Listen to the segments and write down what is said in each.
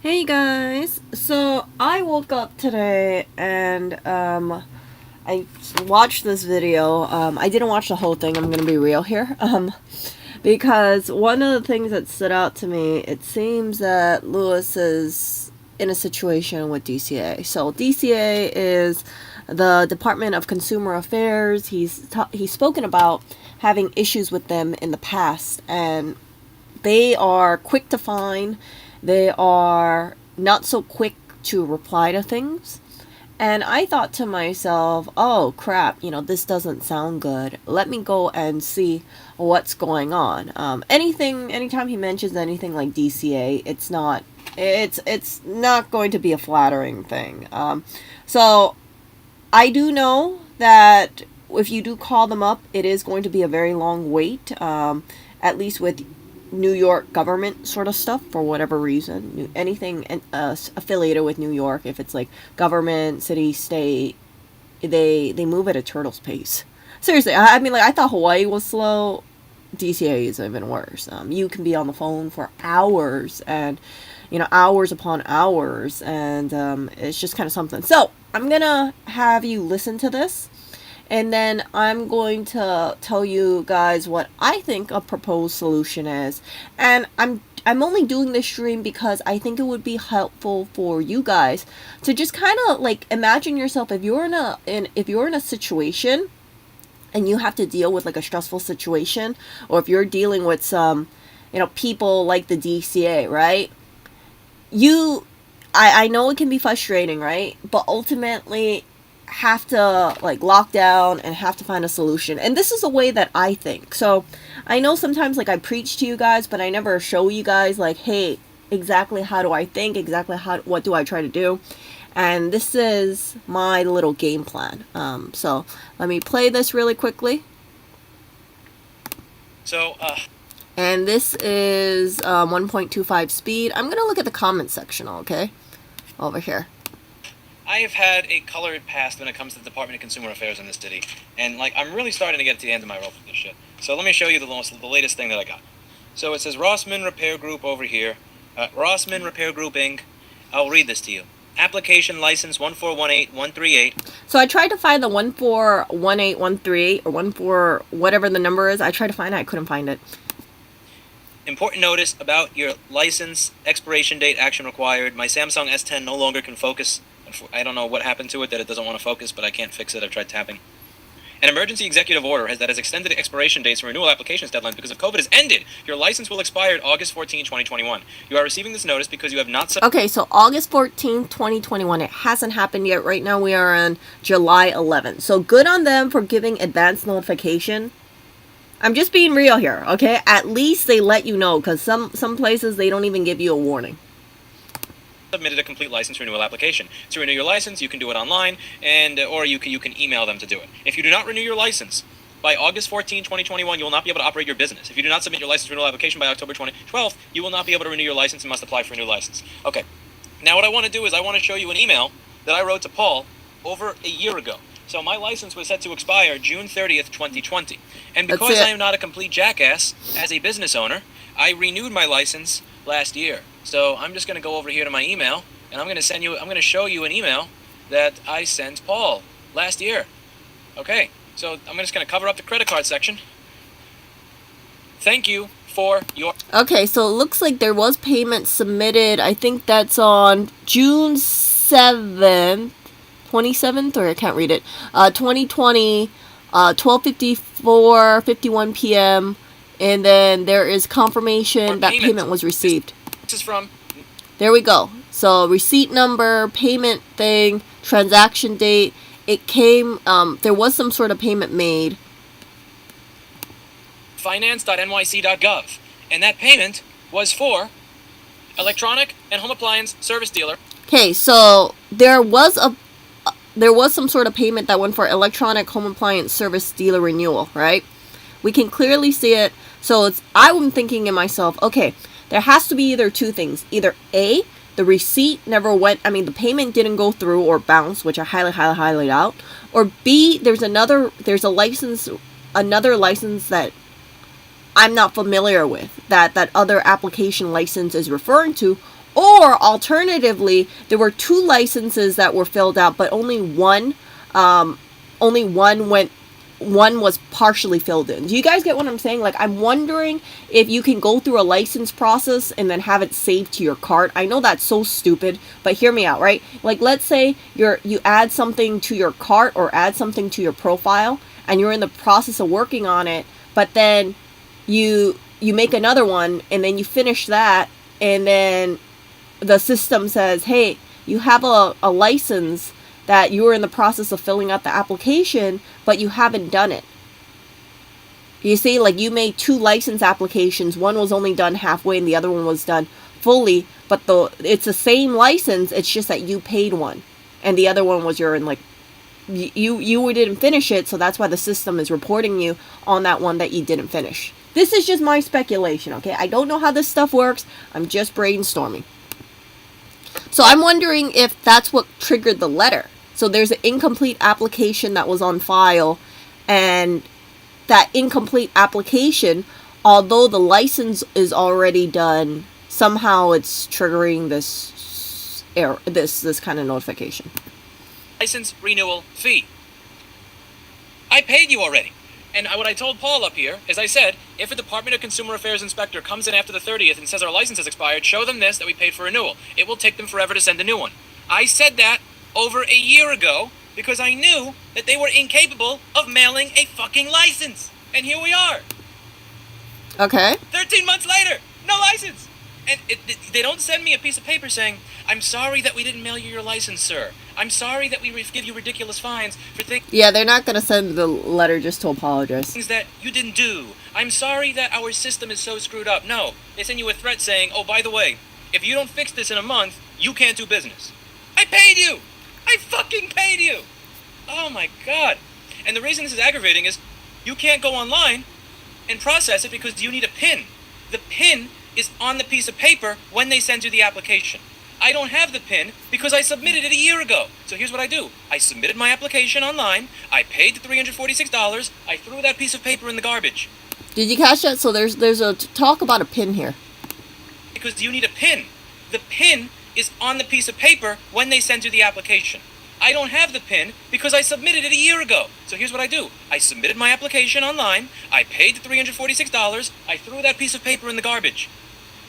Hey guys, so I woke up today and I watched this video. I didn't watch the whole thing, I'm gonna be real here. Because one of the things that stood out to me, it seems that Louis is in a situation with DCA. So DCA is the Department of Consumer Affairs. He's spoken about having issues with them in the past, and they are quick to find. They are not so quick to reply to things. And I thought to myself, oh crap, this doesn't sound good. Let me go and see what's going on. Anytime he mentions anything like DCA, it's not going to be a flattering thing. So I do know that if you do call them up, it is going to be a very long wait, at least with New York government sort of stuff for whatever reason. Anything affiliated with New York, if it's like government, city, state, they move at a turtle's pace. Seriously, I mean, like, I thought Hawaii was slow. DCA is even worse. You can be on the phone for hours and hours upon hours, and it's just kind of something. So I'm gonna have you listen to this, and then I'm going to tell you guys what I think a proposed solution is. And I'm only doing this stream because I think it would be helpful for you guys to just kind of like imagine yourself if you're in a situation and you have to deal with like a stressful situation, or if you're dealing with some people like the DCA, right? I know it can be frustrating, right? But ultimately have to like lock down and have to find a solution. And this is a way that I think. So I know sometimes like I preach to you guys, but I never show you guys like, hey, exactly how do I think, what do I try to do. And this is my little game plan. So let me play this really quickly. And this is 1.25 speed. I'm gonna look at the comment section, okay, over here. I have had a colored past when it comes to the Department of Consumer Affairs in this city, and like I'm really starting to get to the end of my rope with this shit. So let me show you the latest thing that I got. So it says Rossman Repair Group over here, Rossman Repair Group Inc. I'll read this to you. Application license 1418138. So I tried to find the 1418138 or 14 whatever the number is. I tried to find it, I couldn't find it. Important notice about your license expiration date, action required. My Samsung S10 no longer can focus. I don't know what happened to it that it doesn't want to focus, but I can't fix it. I've tried tapping. An emergency executive order has extended expiration dates for renewal applications deadlines because of COVID has ended. Your license will expire August 14, 2021. You are receiving this notice because you have not... Okay, so August 14, 2021. It hasn't happened yet. Right now we are on July 11th. So good on them for giving advance notification. I'm just being real here, okay? At least they let you know, because some places they don't even give you a warning. Submitted a complete license renewal application. To renew your license, you can do it online, and or you can email them to do it. If you do not renew your license by August 14, 2021, you will not be able to operate your business. If you do not submit your license renewal application by October 12th, you will not be able to renew your license and must apply for a new license. Okay. Now what I want to do is I want to show you an email that I wrote to Paul over a year ago. So my license was set to expire June 30th, 2020. And because I am not a complete jackass as a business owner, I renewed my license last year. So I'm just going to go over here to my email, and I'm going to show you an email that I sent Paul last year. Okay, so I'm just going to cover up the credit card section. Thank you for your... Okay, so it looks like there was payment submitted. I think that's on June 7th, 27th, or I can't read it. 2020, 12:54:51 p.m. And then there is confirmation that payment was received. This is from... There we go. So receipt number, payment thing, transaction date. It came, there was some sort of payment made. Finance.nyc.gov. And that payment was for electronic and home appliance service dealer. Okay, so there was some sort of payment that went for electronic home appliance service dealer renewal, right? We can clearly see it. So I'm thinking in myself, okay, there has to be either two things. Either A, the receipt never went, the payment didn't go through or bounce, which I highly doubt. Or B, there's another license that I'm not familiar with, that other application license is referring to. Or alternatively, there were 2 licenses that were filled out, but only one one was partially filled in. Do you guys get what I'm saying? Like, I'm wondering if you can go through a license process and then have it saved to your cart. I know that's so stupid, but hear me out, right? Like, let's say you add something to your cart or add something to your profile, and you're in the process of working on it, but then you make another one, and then you finish that, and then the system says, hey, you have a license that you were in the process of filling out the application, but you haven't done it. You see, like, you made 2 license applications. One was only done halfway and the other one was done fully, but it's the same license. It's just that you paid one and the other one was you didn't finish it, so that's why the system is reporting you on that one that you didn't finish. This is just my speculation, okay? I don't know how this stuff works. I'm just brainstorming. So I'm wondering if that's what triggered the letter. So there's an incomplete application that was on file, and that incomplete application, although the license is already done, somehow it's triggering this error, this kind of notification. License renewal fee. I paid you already. And what I told Paul up here is I said, if a Department of Consumer Affairs inspector comes in after the 30th and says our license has expired, show them this, that we paid for renewal. It will take them forever to send a new one. I said that over a year ago because I knew that they were incapable of mailing a fucking license. And here we are. Okay. 13 months later, no license. And they don't send me a piece of paper saying, I'm sorry that we didn't mail you your license, sir. I'm sorry that we give you ridiculous fines for things. Yeah, they're not going to send the letter just to apologize. Things that you didn't do. I'm sorry that our system is so screwed up. No, they send you a threat saying, oh, by the way, if you don't fix this in a month, you can't do business. I paid you. I fucking paid you. Oh, my God. And the reason this is aggravating is you can't go online and process it because you need a PIN. The PIN is on the piece of paper when they send you the application. I don't have the PIN because I submitted it a year ago. So here's what I do. I submitted my application online. I paid the $346. I threw that piece of paper in the garbage. Did you catch that? So there's a talk about a PIN here. Because you need a PIN. The PIN is on the piece of paper when they send you the application. I don't have the PIN because I submitted it a year ago. So here's what I do. I submitted my application online. I paid the $346. I threw that piece of paper in the garbage.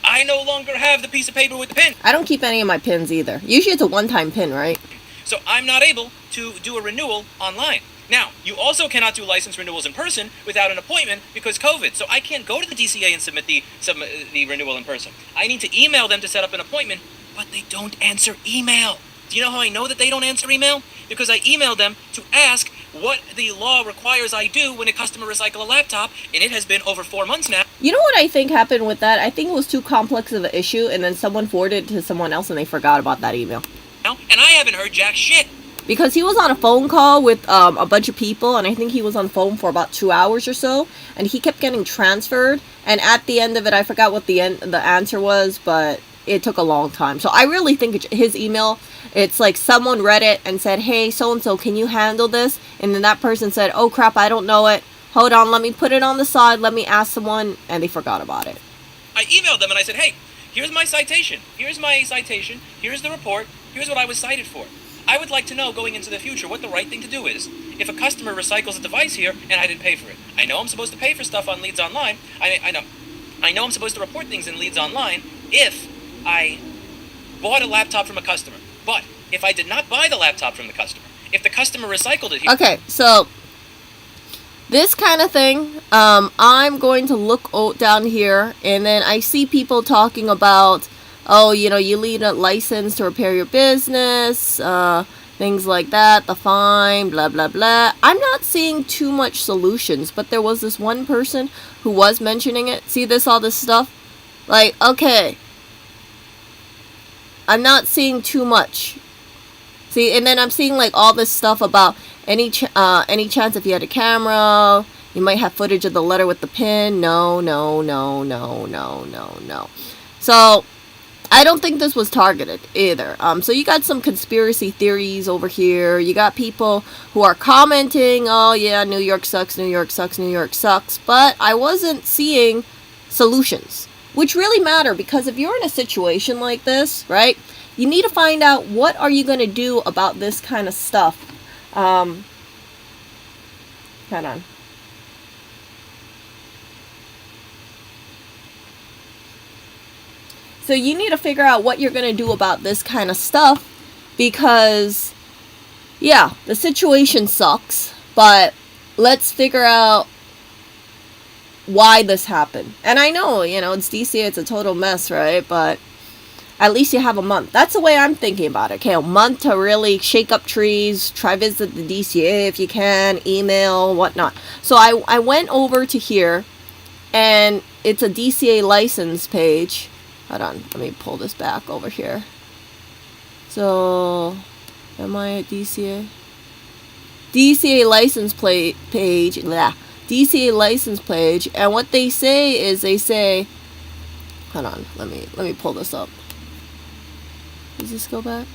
I no longer have the piece of paper with the PIN. I don't keep any of my pins either. Usually it's a one-time pin, right? So I'm not able to do a renewal online. Now, you also cannot do license renewals in person without an appointment because COVID. So I can't go to the DCA and submit the renewal in person. I need to email them to set up an appointment, but they don't answer email. Do you know how I know that they don't answer email? Because I emailed them to ask what the law requires I do when a customer recycle a laptop, and it has been over 4 months now. You know what I think happened with that? I think it was too complex of an issue, and then someone forwarded it to someone else, and they forgot about that email. And I haven't heard jack shit. Because he was on a phone call with a bunch of people, and I think he was on the phone for about 2 hours or so, and he kept getting transferred, and at the end of it, I forgot what the answer was, but it took a long time. So I really think his email, it's like someone read it and said, hey, so-and-so, can you handle this? And then that person said, oh, crap, I don't know it. Hold on, let me put it on the side. Let me ask someone. And they forgot about it. I emailed them and I said, hey, here's my citation. Here's my citation. Here's the report. Here's what I was cited for. I would like to know going into the future what the right thing to do is. If a customer recycles a device here and I didn't pay for it. I know I'm supposed to pay for stuff on Leads Online. I know I'm supposed to report things in Leads Online if I bought a laptop from a customer. But if I did not buy the laptop from the customer, if the customer recycled it here... Okay, so this kind of thing, I'm going to look down here, and then I see people talking about, oh, you know, you need a license to repair your business, things like that, the fine, blah, blah, blah. I'm not seeing too much solutions, but there was this one person who was mentioning it. See all this stuff? Like, okay, I'm not seeing too much. See, and then I'm seeing like all this stuff about any chance if you had a camera, you might have footage of the letter with the pin. No. So I don't think this was targeted either. So you got some conspiracy theories over here. You got people who are commenting, oh yeah, New York sucks, New York sucks, New York sucks. But I wasn't seeing solutions. which really matter, because if you're in a situation like this, right, you need to find out what are you going to do about this kind of stuff. Hold on. So you need to figure out what you're going to do about this kind of stuff, because, yeah, the situation sucks, but let's figure out why this happened. And I know, you know, it's DCA, it's a total mess, right? But at least you have a month. That's the way I'm thinking about it. Okay, a month to really shake up trees, try visit the DCA if you can, email, whatnot. So I went over to here, and it's a DCA license page. Hold on, let me pull this back over here. So, am I at DCA? DCA license plate page. Blah. DCA license page, and what they say is they say, hold on, let me pull this up. Does this go back?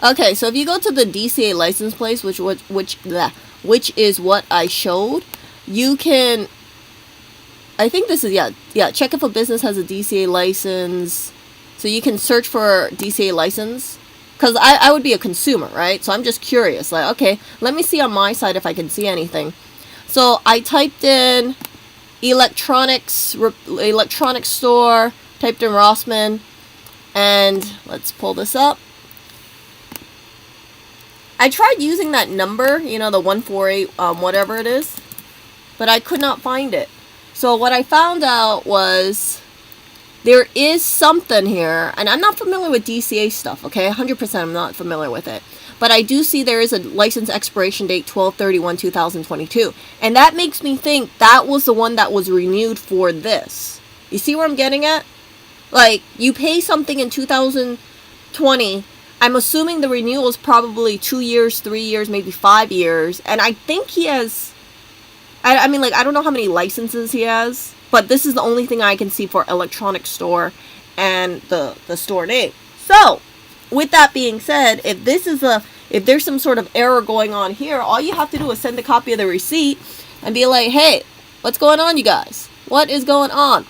Okay, so if you go to the DCA license place, which is what I showed, you can, I think this is, yeah, check if a business has a DCA license. So you can search for DCA license, because I would be a consumer, right? So I'm just curious, like, okay, let me see on my side if I can see anything. So I typed in electronics store, typed in Rossmann, and let's pull this up. I tried using that number, you know, the 148, whatever it is, but I could not find it. So what I found out was there is something here, and I'm not familiar with DCA stuff, okay? 100% I'm not familiar with it. But I do see there is a license expiration date 12/31/2022. And that makes me think that was the one that was renewed for this. You see where I'm getting at? Like, you pay something in 2020. I'm assuming the renewal is probably 2 years, 3 years, maybe 5 years. And I think he has, I mean, like, I don't know how many licenses he has, but this is the only thing I can see for electronic store and the store name. So, with that being said, if there's some sort of error going on here, all you have to do is send a copy of the receipt and be like, hey, what's going on, you guys? What is going on?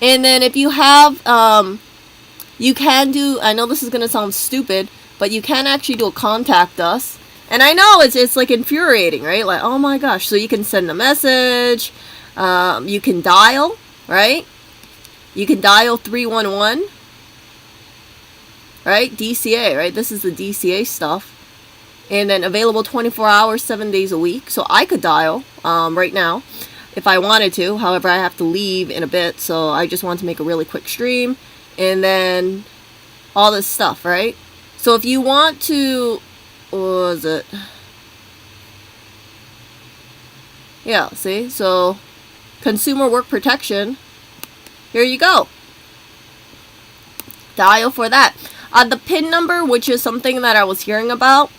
And then if you have, you can do, I know this is going to sound stupid, but you can actually do a contact us. And I know it's like infuriating, right? Like, oh my gosh. So you can send a message. You can dial, right? You can dial 311. Right? DCA, right? This is the DCA stuff. And then available 24 hours, 7 days a week. So I could dial right now if I wanted to. However, I have to leave in a bit. So I just want to make a really quick stream. And then all this stuff, right? So if you want to, what was it? Yeah, see? So consumer work protection. Here you go. Dial for that. The PIN number, which is something that I was hearing about,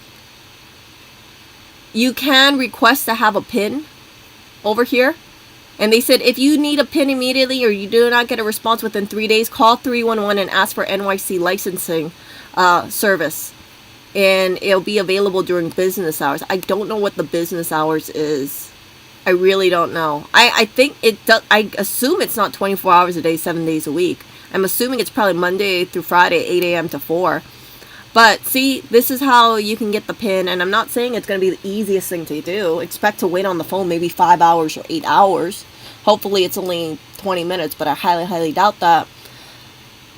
you can request to have a PIN over here. And they said if you need a PIN immediately or you do not get a response within 3 days, call 311 and ask for NYC licensing service. And it'll be available during business hours. I don't know what the business hours is. I really don't know. I think it does. I assume it's not 24 hours a day, 7 days a week. I'm assuming it's probably Monday through Friday, 8 a.m. to 4. But see, this is how you can get the PIN. And I'm not saying it's going to be the easiest thing to do. Expect to wait on the phone maybe 5 hours or 8 hours. Hopefully it's only 20 minutes, but I highly, highly doubt that.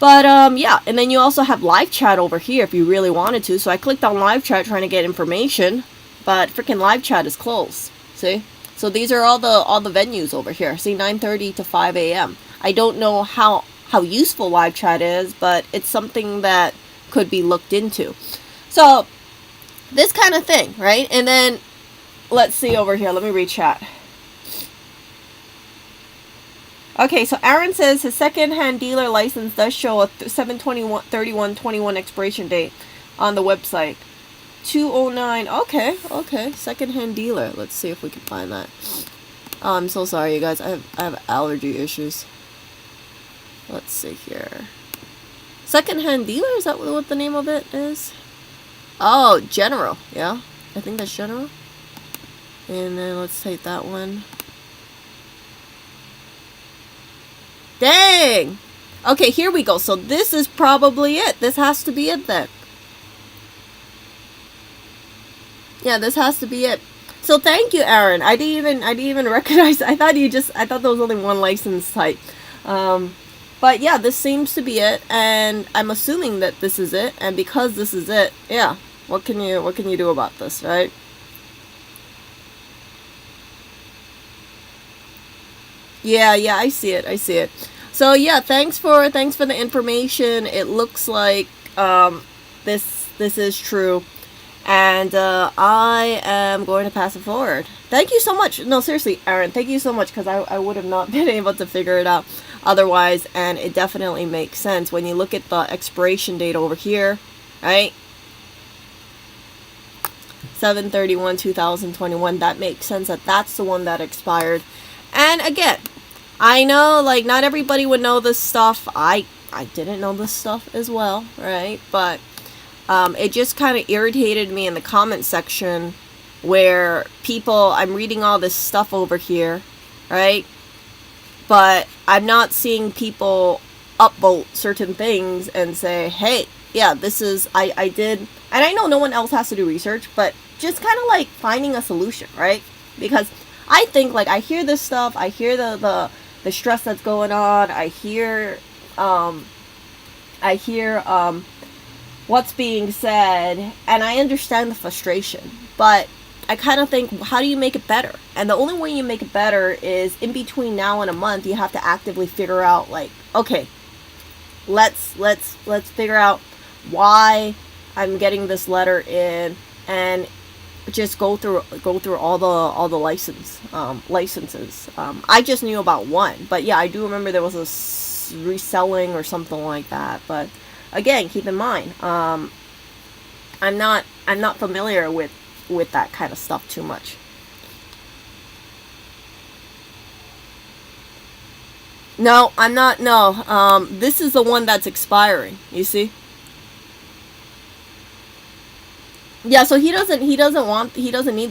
But yeah, and then you also have live chat over here if you really wanted to. So I clicked on live chat trying to get information, but freaking live chat is closed. See? So these are all the venues over here. See, 9:30 to 5 a.m. I don't know how useful live chat is, but it's something that could be looked into. So this kind of thing, right? And then let's see over here. Let me read chat. Okay, so Aaron says his second-hand dealer license does show a 7/21/31/21 expiration date on the website. 209. Okay. Second-hand dealer. Let's see if we can find that. Oh, I'm so sorry, you guys. I have allergy issues. Let's see here. Second-hand dealer? Is that what the name of it is? Oh, general. Yeah, I think that's general. And then let's take that one. Dang! Okay, here we go. So this is probably it. This has to be it then. Yeah, this has to be it. So thank you, Aaron. I didn't even recognize. I thought there was only one license type. But yeah, this seems to be it, and I'm assuming that this is it. And because this is it, yeah, what can you do about this, right? Yeah, I see it. So yeah, thanks for the information. It looks like this is true, and I am going to pass it forward. Thank you so much. No, seriously, Aaron, thank you so much, because I would have not been able to figure it out otherwise, and it definitely makes sense when you look at the expiration date over here, right? 7/31/2021. That makes sense that that's the one that expired. And again, I know, like, not everybody would know this stuff. I didn't know this stuff as well, right? But it just kind of irritated me in the comment section where I'm reading all this stuff over here, right? But I'm not seeing people upvote certain things and say, hey, yeah, this is, I did, and I know no one else has to do research, but just kind of like finding a solution, right? Because I think, like, I hear this stuff, I hear the stress that's going on, I hear what's being said, and I understand the frustration, but I kind of think, how do you make it better? And the only way you make it better is in between now and a month, you have to actively figure out, like, okay, let's figure out why I'm getting this letter in, and just go through all the licenses. I just knew about one, but yeah, I do remember there was a reselling or something like that. But again, keep in mind, I'm not familiar with that kind of stuff too much. No, I'm not. No, this is the one that's expiring. You see. Yeah, so he doesn't need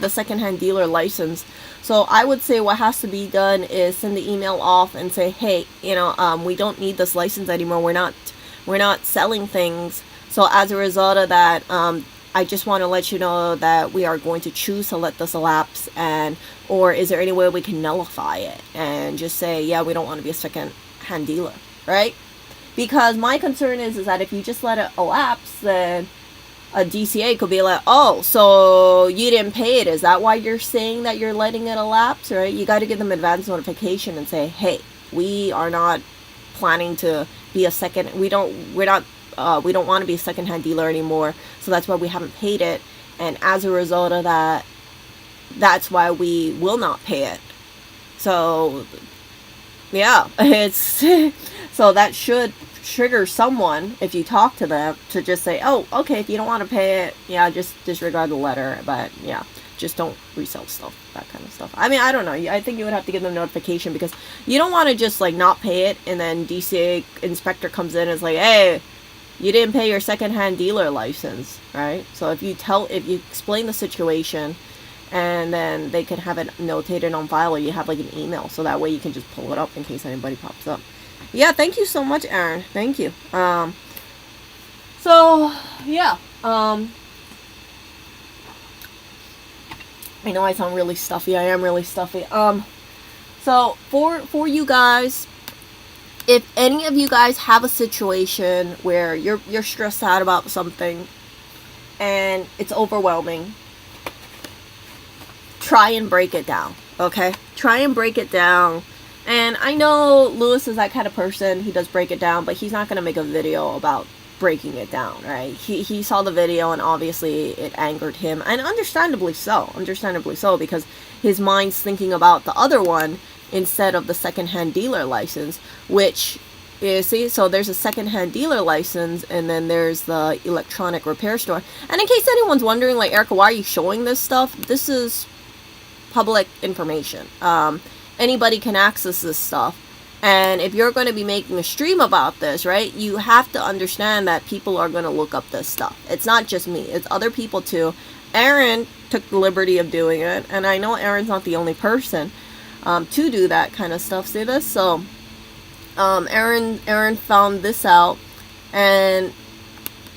the secondhand dealer license. So I would say what has to be done is send the email off and say, hey, we don't need this license anymore. We're not selling things. So as a result of that, I just want to let you know that we are going to choose to let this elapse, or is there any way we can nullify it and just say, yeah, we don't want to be a second-hand dealer, right? Because my concern is that if you just let it elapse, then a DCA could be like, oh, so you didn't pay it. Is that why you're saying that you're letting it elapse, right? You got to give them advance notification and say, hey, we are not planning to be we don't want to be a second-hand dealer anymore, so that's why we haven't paid it, and as a result of that, that's why we will not pay it. So yeah, it's so that should trigger someone, if you talk to them, to just say, oh, okay, if you don't want to pay it, yeah, just disregard the letter, but yeah, just don't resell stuff, that kind of stuff. I mean, I don't know, I think you would have to give them notification, because you don't want to just like not pay it and then DCA inspector comes in and is like, hey, you didn't pay your second-hand dealer license, right? So if you explain the situation, and then they can have it notated on file, or you have like an email, so that way you can just pull it up in case anybody pops up. Yeah, thank you so much, Aaron. Thank you. So yeah, I know I sound really stuffy. I am really stuffy. So for you guys, if any of you guys have a situation where you're stressed out about something and it's overwhelming, try and break it down, okay? Try and break it down. And I know Louis is that kind of person. He does break it down, but he's not going to make a video about breaking it down, right? He saw the video, and obviously it angered him, and understandably so, because his mind's thinking about the other one instead of the second-hand dealer license, which is, see, so there's a second-hand dealer license, and then there's the electronic repair store. And in case anyone's wondering, like, Erica, why are you showing this stuff? This is public information. Anybody can access this stuff, And if you're going to be making a stream about this, right, you have to understand that people are going to look up this stuff. It's not just me, it's other people too. Aaron took the liberty of doing it, and I know Aaron's not the only person to do that kind of stuff. See this? So Aaron found this out, and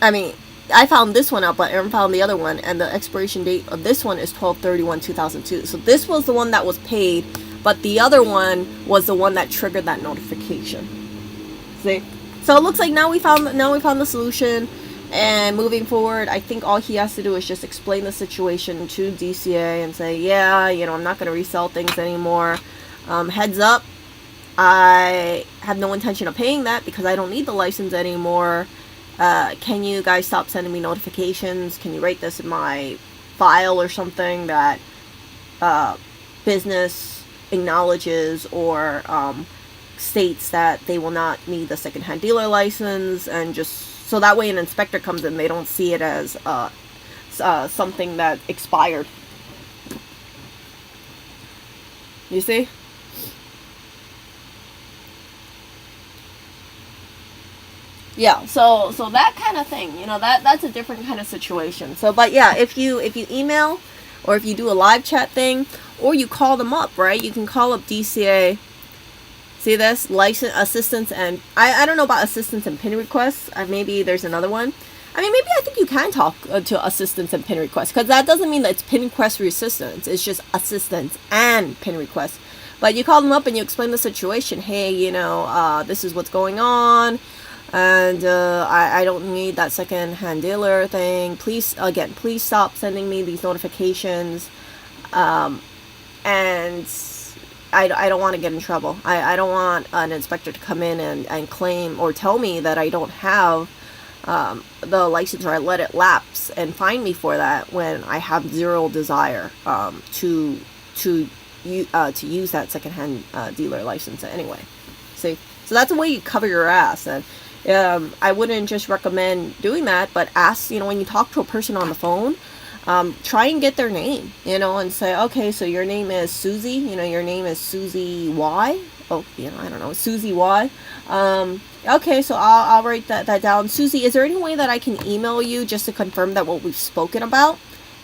I mean, I found this one out, but Aaron found the other one, and the expiration date of this one is 12/31/2002. So this was the one that was paid, but the other one was the one that triggered that notification. See? So it looks like now we found the solution, and moving forward, I think all he has to do is just explain the situation to DCA and say, yeah, you know, I'm not going to resell things anymore. Heads up, I have no intention of paying that because I don't need the license anymore. Can you guys stop sending me notifications? Can you write this in my file or something that business acknowledges or states that they will not need the secondhand dealer license, and just so that way an inspector comes in, they don't see it as something that expired. You see? Yeah, so that kind of thing, you know, that's a different kind of situation. So, but yeah, if you email, or if you do a live chat thing, or you call them up, right? You can call up DCA. See this? License assistance, and I don't know about assistance and pin requests. Maybe there's another one. I mean, maybe I think you can talk to assistance and pin requests, because that doesn't mean that it's pin request assistance. It's just assistance and pin requests. But you call them up and you explain the situation. Hey, you know, this is what's going on, and I don't need that second-hand dealer thing. Please stop sending me these notifications, and I don't want to get in trouble. I don't want an inspector to come in and claim or tell me that I don't have the license, or I let it lapse and fine me for that when I have zero desire to use that secondhand dealer license anyway. See, so that's a way you cover your ass. And I wouldn't just recommend doing that, but ask, you know, when you talk to a person on the phone, try and get their name, you know, and say, okay, so your name is Susie, you know, your name is Susie Y. Oh, you know, I don't know, Susie Y. Okay, so I'll write that down. Susie, is there any way that I can email you just to confirm that what we've spoken about?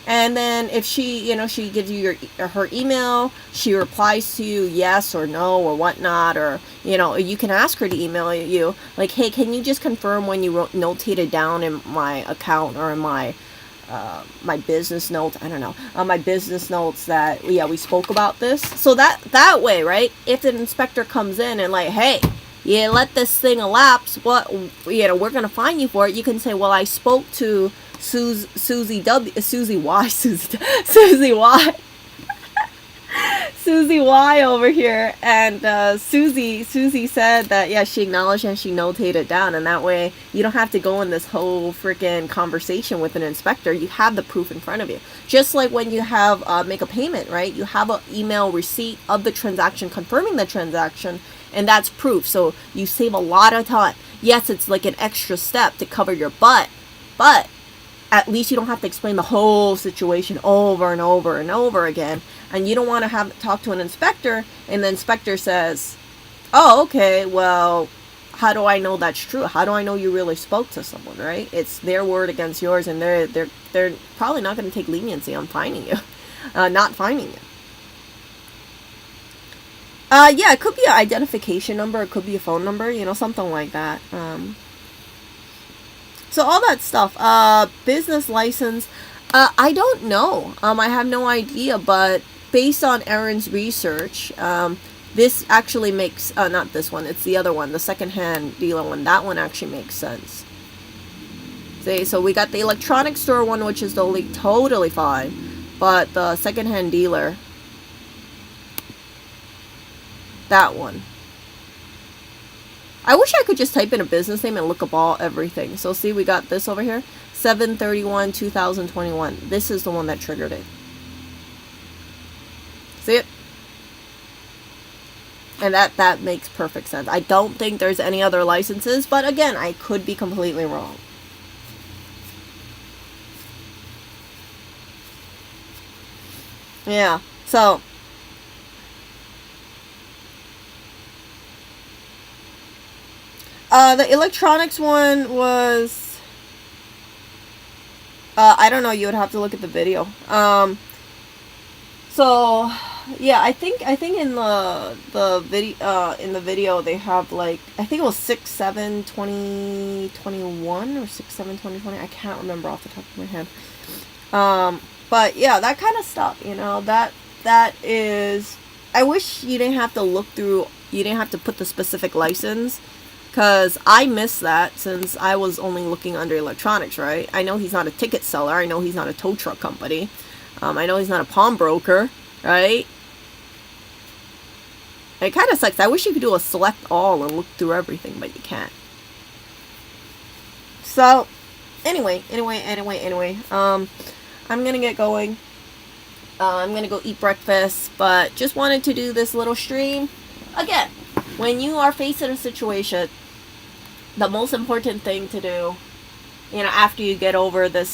And then if she, you know, she gives you her email, she replies to you yes or no or whatnot, or, you know, you can ask her to email you like, hey, can you just confirm when you notated down in my account or in my my business notes, I don't know, my business notes that, yeah, we spoke about this. So that way, right, if an inspector comes in and like, hey, you let this thing elapse, what, you know, we're gonna fine you for it, you can say, well, I spoke to Susie Y over here, and Susie said that, yeah, she acknowledged and she notated it down, and that way you don't have to go in this whole freaking conversation with an inspector. You have the proof in front of you. Just like when you have make a payment, right? You have an email receipt of the transaction confirming the transaction, and that's proof. So you save a lot of time. Yes, it's like an extra step to cover your butt, but at least you don't have to explain the whole situation over and over and over again. And you don't want to talk to an inspector, and the inspector says, oh, okay, well, how do I know that's true? How do I know you really spoke to someone, right? It's their word against yours, and they're probably not going to take leniency on fining you, not fining you. Yeah, it could be an identification number, it could be a phone number, you know, something like that. So all that stuff, business license, I don't know. I have no idea, but based on Aaron's research, this actually makes, not this one, it's the other one, the secondhand dealer one. That one actually makes sense. See, so we got the electronic store one, which is totally fine, but the secondhand dealer, that one. I wish I could just type in a business name and look up everything. So see, we got this over here, 7/31/2021. This is the one that triggered it. See it? And that makes perfect sense. I don't think there's any other licenses, but again, I could be completely wrong. Yeah, so The electronics one was, I don't know, you would have to look at the video. So yeah, I think in the video they have like, I think it was 6/7/2021 or 6/7/2020. I can't remember off the top of my head. But yeah, that kind of stuff, you know, that is, I wish you didn't have to look through, you didn't have to put the specific license, because I missed that since I was only looking under electronics, right? I know he's not a ticket seller. I know he's not a tow truck company. I know he's not a pawnbroker, right? It kind of sucks. I wish you could do a select all and look through everything, but you can't. So, anyway. I'm gonna get going. I'm gonna go eat breakfast, but just wanted to do this little stream. Again, when you are faced in a situation, the most important thing to do, you know, after you get over the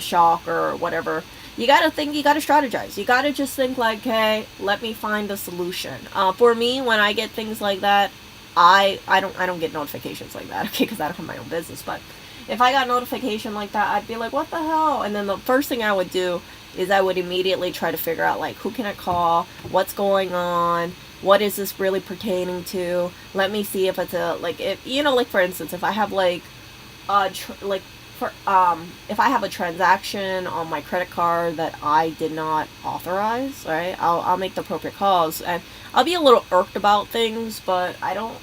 shock or whatever, you gotta think, you gotta strategize. You gotta just think like, hey, let me find a solution. For me, when I get things like that, I don't get notifications like that, okay, because I don't have my own business. But if I got notification like that, I'd be like, what the hell? And then the first thing I would do is I would immediately try to figure out, like, who can I call? What's going on? What is this really pertaining to? Let me see if it's a, like, if, you know, like, for instance, if I have, like, if I have a transaction on my credit card that I did not authorize, right, I'll make the appropriate calls, and I'll be a little irked about things, but I don't,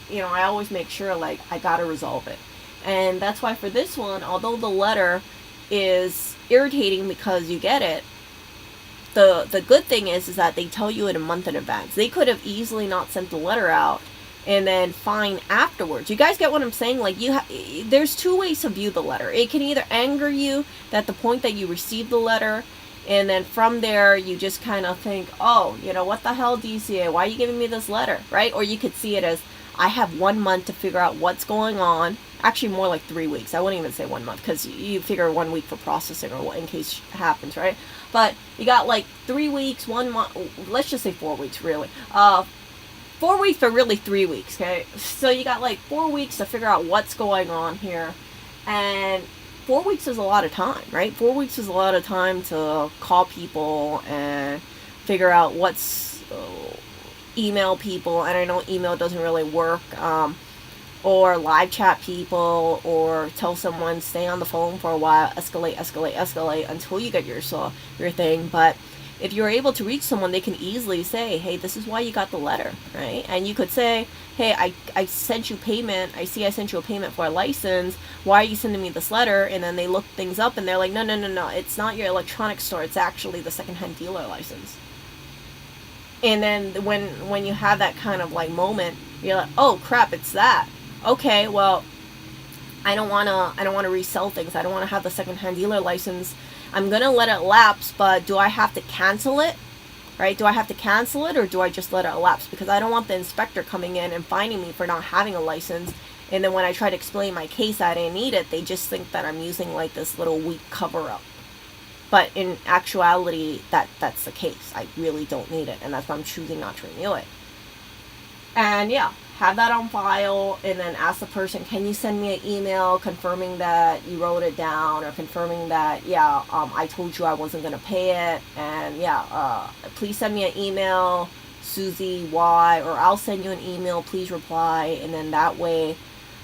you know, I always make sure, like, I gotta resolve it. And that's why for this one, although the letter is irritating because you get it, the good thing is that they tell you it a month in advance. They could have easily not sent the letter out and then fine afterwards. You guys get what I'm saying? Like, there's two ways to view the letter. It can either anger you at the point that you received the letter, and then from there you just kind of think, oh, you know, what the hell, DCA, why are you giving me this letter, right? Or you could see it as, I have 1 month to figure out what's going on. Actually, more like 3 weeks. I wouldn't even say 1 month, because you figure 1 week for processing or in case it happens, right? But you got like 3 weeks, 1 month, let's just say 4 weeks, really. 4 weeks, but really 3 weeks, okay? So you got like 4 weeks to figure out what's going on here. And 4 weeks is a lot of time, right? 4 weeks is a lot of time to call people and figure out what's, email people, and I know email doesn't really work, or live chat people, or tell someone stay on the phone for a while, escalate until you get your thing. But if you're able to reach someone, they can easily say, hey, this is why you got the letter, right? And you could say, hey, I sent you payment, I see I sent you a payment for a license, why are you sending me this letter? And then they look things up and they're like, no, it's not your electronics store, it's actually the secondhand dealer license. And then when you have that kind of like moment, you're like, oh crap, it's that. Okay, well, I don't wanna resell things. I don't wanna have the secondhand dealer license. I'm gonna let it lapse, but do I have to cancel it? Right? Do I have to cancel it, or do I just let it lapse? Because I don't want the inspector coming in and finding me for not having a license. And then when I try to explain my case, I didn't need it. They just think that I'm using like this little weak cover up. But in actuality, that's the case. I really don't need it, and that's why I'm choosing not to renew it. And yeah, have that on file, and then ask the person, can you send me an email confirming that you wrote it down, or confirming that, yeah, I told you I wasn't going to pay it, and yeah, please send me an email, Susie Y, or I'll send you an email, please reply, and then that way,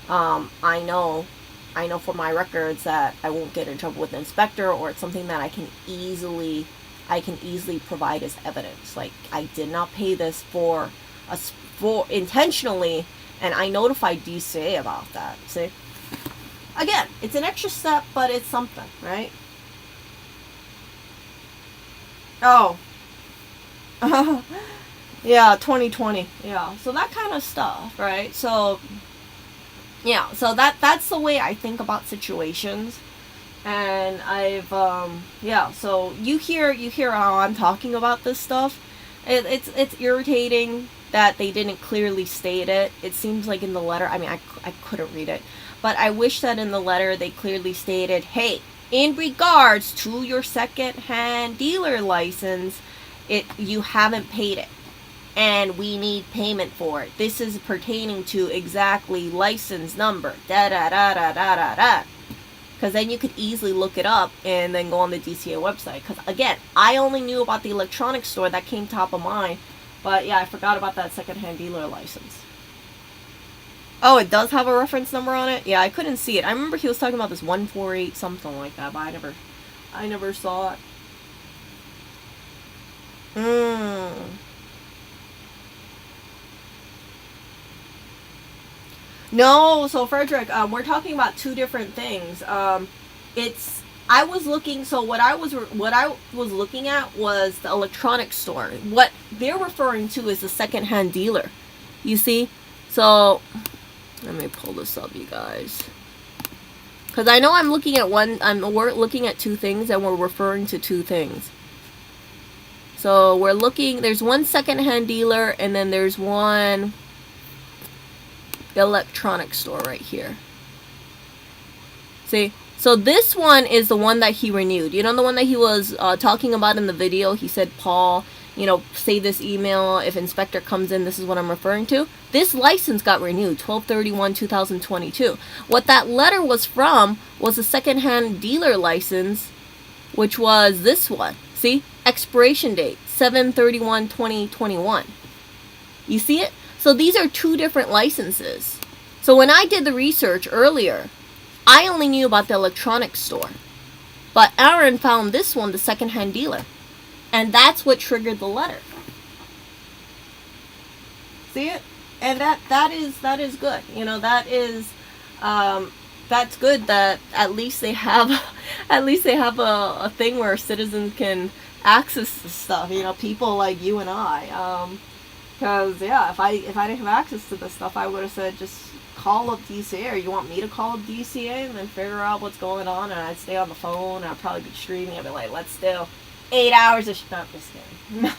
I know for my records that I won't get in trouble with the inspector, or it's something that I can easily provide as evidence. Like, I did not pay this for intentionally, and I notified DCA about that. See? Again, it's an extra step, but it's something, right? Oh. Yeah, 2020. Yeah, so that kind of stuff, right? So yeah, so that's the way I think about situations. And I've yeah, so you hear how I'm talking about this stuff. It's irritating that they didn't clearly state it. It seems like in the letter, I mean, I couldn't read it, but I wish that in the letter they clearly stated, hey, in regards to your second-hand dealer license, you haven't paid it. and we need payment for it. This is pertaining to exactly license number, da da da da da da da. Because then you could easily look it up and then go on the DCA website. Because again, I only knew about the electronics store, that came top of mind. But yeah, I forgot about that secondhand dealer license. Oh, it does have a reference number on it? Yeah, I couldn't see it. I remember he was talking about this 148 something like that, but I never saw it. No, so Frederick, we're talking about two different things. It's I was looking. So what I was looking at was the electronics store. What they're referring to is the secondhand dealer. You see, so let me pull this up, you guys, because I know I'm looking at one. We're looking at two things, and we're referring to two things. So we're looking. There's one secondhand dealer, and then there's one electronics store right here. See, so this one is the one that he renewed. You know, the one that he was talking about in the video. He said, Paul, you know, save this email. If inspector comes in, this is what I'm referring to. This license got renewed 12/31/2022. What that letter was from was a secondhand dealer license, which was this one. See, expiration date 7/31/2021. You see it? So these are two different licenses. So when I did the research earlier, I only knew about the electronics store. But Aaron found this one, the secondhand dealer. And that's what triggered the letter. See it? And that is good. You know, that's good that at least they have a thing where citizens can access this stuff. You know, people like you and I. Because yeah, if I didn't have access to this stuff, I would have said just call up DCA, or you want me to call up DCA and then figure out what's going on, and I'd stay on the phone, and I'd probably be streaming. I'd be like, let's do 8 hours of not just kidding. No.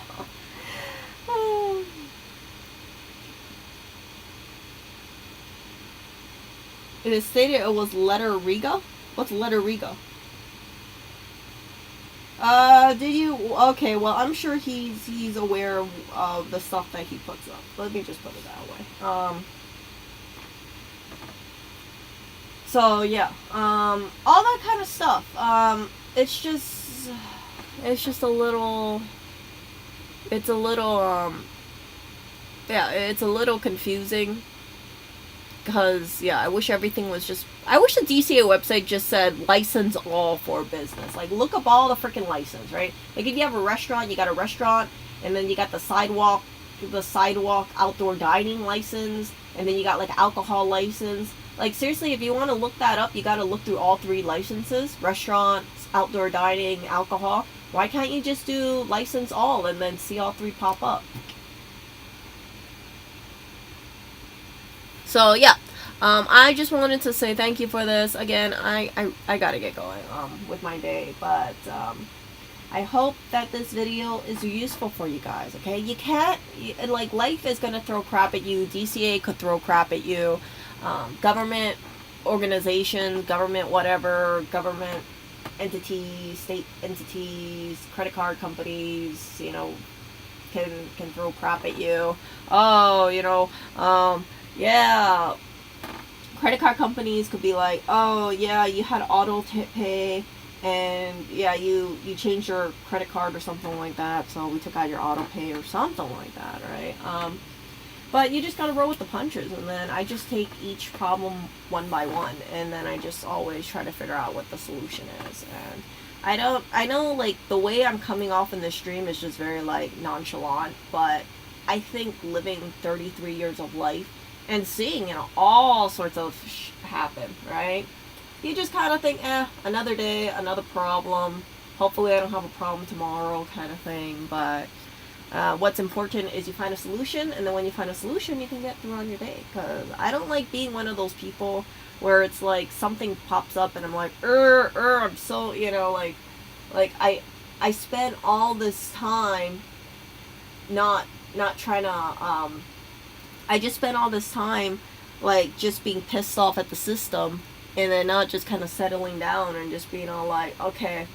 It is stated it was letter Rigo. What's letter Rigo? Did you? Okay, well, I'm sure he's aware of the stuff that he puts up. Let me just put it that way. So yeah, all that kind of stuff. It's just a little, yeah, it's a little confusing. Because, yeah, I wish everything was just... I wish the DCA website just said license all for business. Like, look up all the freaking license, right? Like, if you have a restaurant, you got a restaurant, and then you got the sidewalk outdoor dining license, and then you got, like, alcohol license. Like, seriously, if you want to look that up, you got to look through all three licenses. Restaurants, outdoor dining, alcohol. Why can't you just do license all and then see all three pop up? So yeah, I just wanted to say thank you for this. Again, I gotta get going with my day, but I hope that this video is useful for you guys. Okay, you can't, like, life is gonna throw crap at you. DCA could throw crap at you. Government organizations, government whatever, government entities, state entities, credit card companies, you know, can throw crap at you. Oh, you know, yeah, credit card companies could be like, oh yeah, you had auto pay, and yeah, you changed your credit card or something like that, so we took out your auto pay or something like that, right? But you just gotta roll with the punches, and then I just take each problem one by one, and then I just always try to figure out what the solution is. And I know, like, the way I'm coming off in this stream is just very, like, nonchalant, but I think living 33 years of life and seeing, you know, all sorts of happen, right? You just kind of think, another day, another problem. Hopefully I don't have a problem tomorrow, kind of thing. But what's important is you find a solution, and then when you find a solution, you can get through on your day. Because I don't like being one of those people where it's like something pops up and I'm like, I'm so, you know, like I spent all this time not trying to, I just spent all this time, like, just being pissed off at the system, and then not just kind of settling down and just being all like, okay,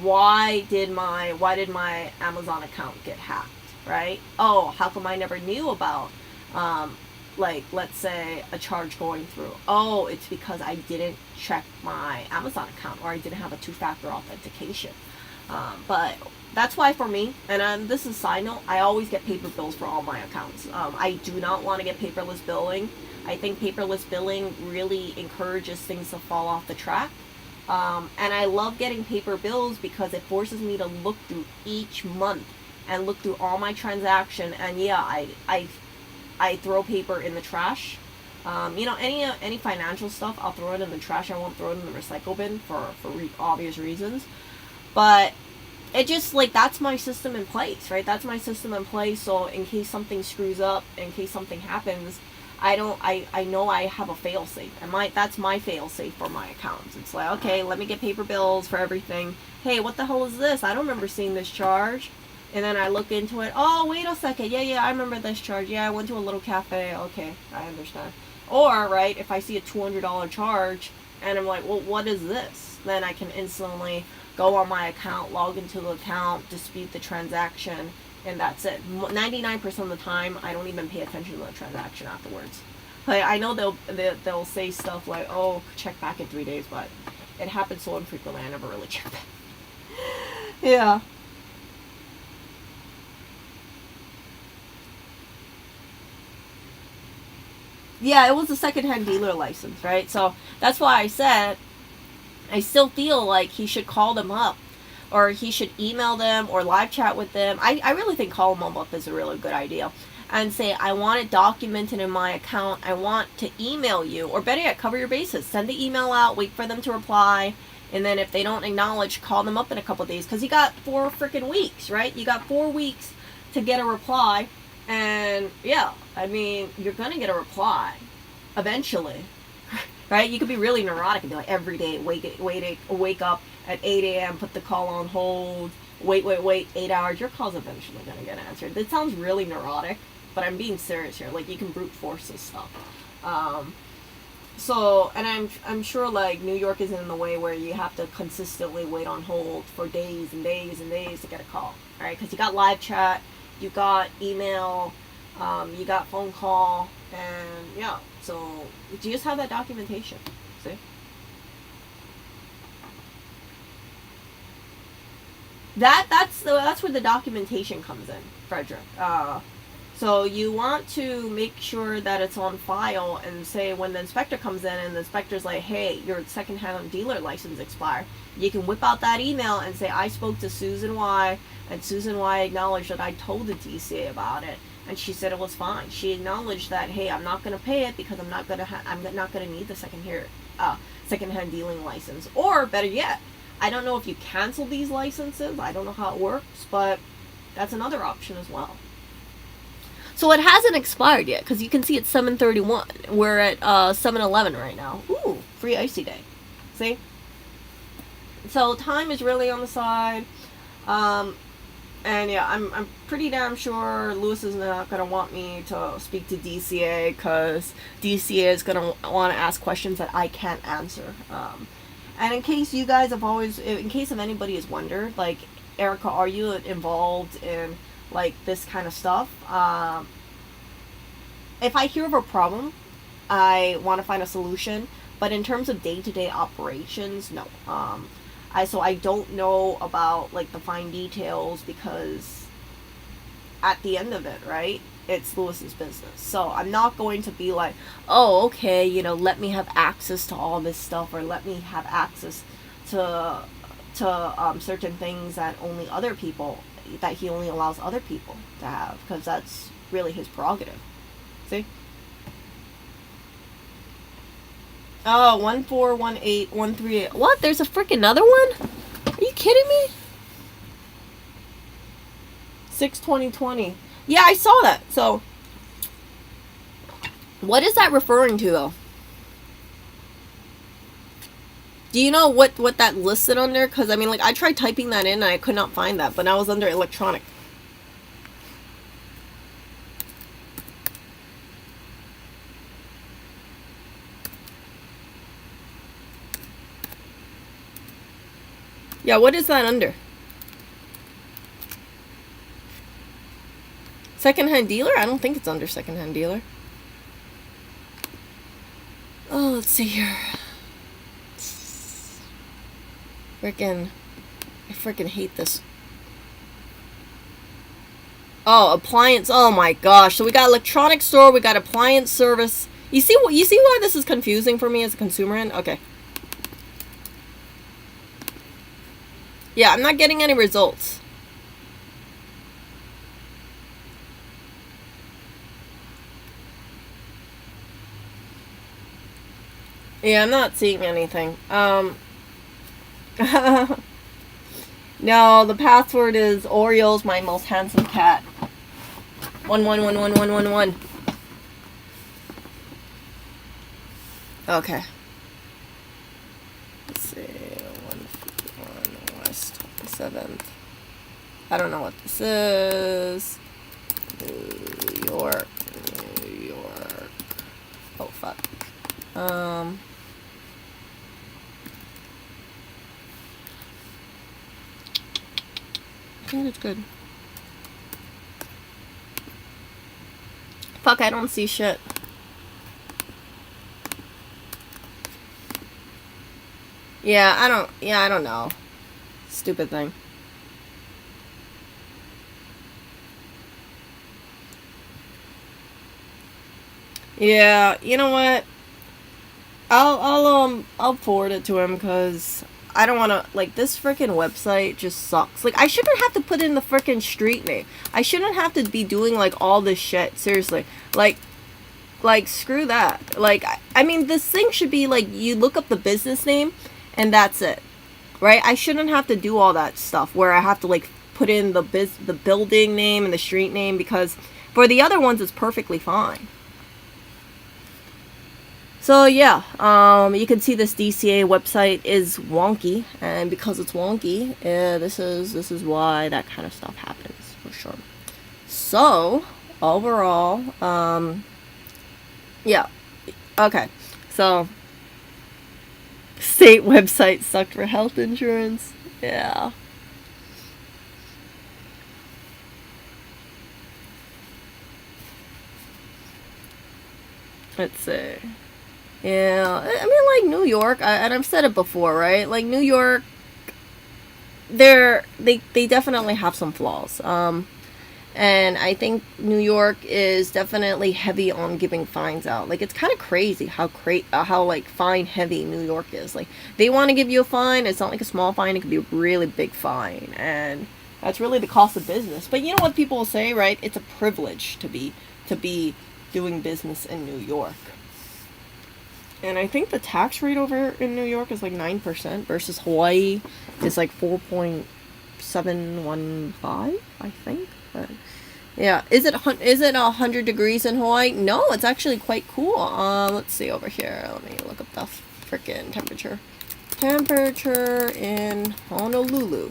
why did my Amazon account get hacked, right? Oh, how come I never knew about, like, let's say a charge going through? Oh, it's because I didn't check my Amazon account, or I didn't have a two-factor authentication. But that's why for me, and this is a side note, I always get paper bills for all my accounts. I do not want to get paperless billing. I think paperless billing really encourages things to fall off the track. And I love getting paper bills because it forces me to look through each month and look through all my transaction. And yeah, I throw paper in the trash. Any financial stuff, I'll throw it in the trash. I won't throw it in the recycle bin for obvious reasons. But it just, like, that's my system in place, right? That's my system in place. So in case something screws up, in case something happens, I know I have a fail safe, and that's my fail safe for my accounts. It's like, okay, let me get paper bills for everything. Hey, what the hell is this? I don't remember seeing this charge. And then I look into it. Oh, wait a second. Yeah, I remember this charge. Yeah, I went to a little cafe. Okay, I understand. Or, right, if I see a $200 charge and I'm like, well, what is this? Then I can instantly go on my account, log into the account, dispute the transaction, and that's it. 99% of the time, I don't even pay attention to the transaction afterwards. Like, I know they'll say stuff like, oh, check back in 3 days, but it happens so infrequently, I never really check back. Yeah. Yeah, it was a secondhand dealer license, right? So that's why I said I still feel like he should call them up, or he should email them or live chat with them. I really think call them up is a really good idea. And say, I want it documented in my account. I want to email you. Or better yet, cover your bases. Send the email out, wait for them to reply. And then if they don't acknowledge, call them up in a couple of days. Because you got 4 freaking weeks, right? You got 4 weeks to get a reply. And yeah, I mean, you're going to get a reply eventually. Right? You could be really neurotic and be like, every day, wake up at 8 a.m., put the call on hold, wait, 8 hours, your call's eventually going to get answered. This sounds really neurotic, but I'm being serious here. Like, you can brute force this stuff. And I'm sure, like, New York is in the way where you have to consistently wait on hold for days and days and days to get a call, right? Because you got live chat, you got email, you got phone call, and yeah. So you just have that documentation. See? That's where the documentation comes in, Frederick. So you want to make sure that it's on file, and say when the inspector comes in and the inspector's like, hey, your second-hand dealer license expired, you can whip out that email and say, I spoke to Susan Y, and Susan Y acknowledged that I told the DCA about it, and she said it was fine. She acknowledged that, hey, I'm not going to pay it because I'm not going to need the second-hand dealing license. Or better yet, I don't know if you cancel these licenses. I don't know how it works, but that's another option as well. So it hasn't expired yet, because you can see it's 7:31. We're at 7:11 right now. Ooh, free icy day. See? So time is really on the side. And yeah, I'm pretty damn sure Louis is not going to want me to speak to DCA, because DCA is going to want to ask questions that I can't answer. And in case you guys in case if anybody has wondered, like, Erica, are you involved in, like, this kind of stuff? If I hear of a problem, I want to find a solution. But in terms of day-to-day operations, no. So I don't know about, like, the fine details, because at the end of it, right, it's Louis's business. So I'm not going to be like, oh, okay, let me have access to all this stuff, or let me have access to certain things that he only allows other people to have, because that's really his prerogative. See? Oh, 1418138. What? There's a freaking another one? Are you kidding me? 6/20/20. Yeah, I saw that. So, what is that referring to, though? Do you know what that listed under? Because, I mean, like, I tried typing that in and I could not find that, but I was under electronic. Yeah, what is that under? Secondhand dealer? I don't think it's under secondhand dealer. Oh, let's see here. I freaking hate this. Oh, appliance. Oh my gosh. So we got electronics store, we got appliance service. You see why this is confusing for me as a consumer end? Okay. Yeah, I'm not getting any results. Yeah, I'm not seeing anything. No, the password is Orioles, my most handsome cat. 11111111. Okay. Let's see. 151 West 27th. I don't know what this is. New York. Oh fuck. I think it's good. Fuck, I don't see shit. Yeah, I don't know. Stupid thing. Yeah, you know what? I'll forward it to him because I don't want to, like, this freaking website just sucks. Like, I shouldn't have to put in the freaking street name. I shouldn't have to be doing, like, all this shit. Seriously. Like, screw that. Like, I mean, this thing should be, like, you look up the business name, and that's it. Right? I shouldn't have to do all that stuff where I have to, like, put in the building name and the street name, because for the other ones, it's perfectly fine. So yeah, you can see this DCA website is wonky, and because it's wonky, this is why that kind of stuff happens for sure. So overall, yeah, okay. So state website sucked for health insurance. Yeah. Let's see. Yeah, I mean, like, New York, and I've said it before, right? Like, New York, they definitely have some flaws. And I think New York is definitely heavy on giving fines out. Like, it's kind of crazy how like fine heavy New York is. Like, they want to give you a fine. It's not like a small fine. It could be a really big fine, and that's really the cost of business. But you know what people will say, right? It's a privilege to be doing business in New York. And I think the tax rate over in New York is like 9% versus Hawaii is like 4.715, I think. But yeah, is it 100 degrees in Hawaii? No, it's actually quite cool. Let's see over here. Let me look up the freaking temperature. Temperature in Honolulu.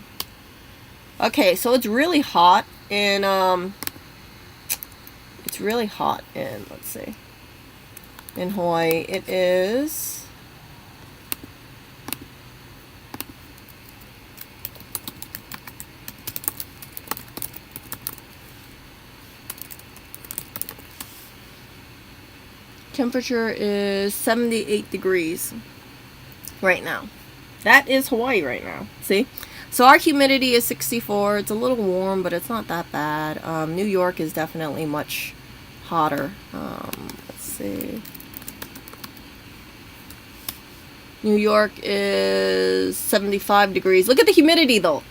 Okay, so it's really hot in let's see. In Hawaii, it is temperature is 78 degrees right now. That is Hawaii right now. See? So our humidity is 64. It's a little warm, but it's not that bad. New York is definitely much hotter. Let's see. New York is 75 degrees. Look at the humidity though.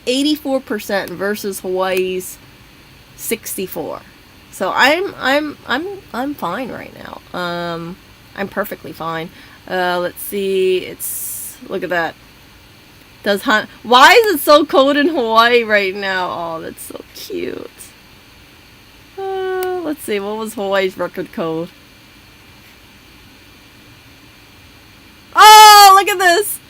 84% versus Hawaii's 64. So I'm fine right now. I'm perfectly fine. Let's see. Look at that. Why is it so cold in Hawaii right now? Oh, that's so cute. Let's see. What was Hawaii's record code? Oh, look at this.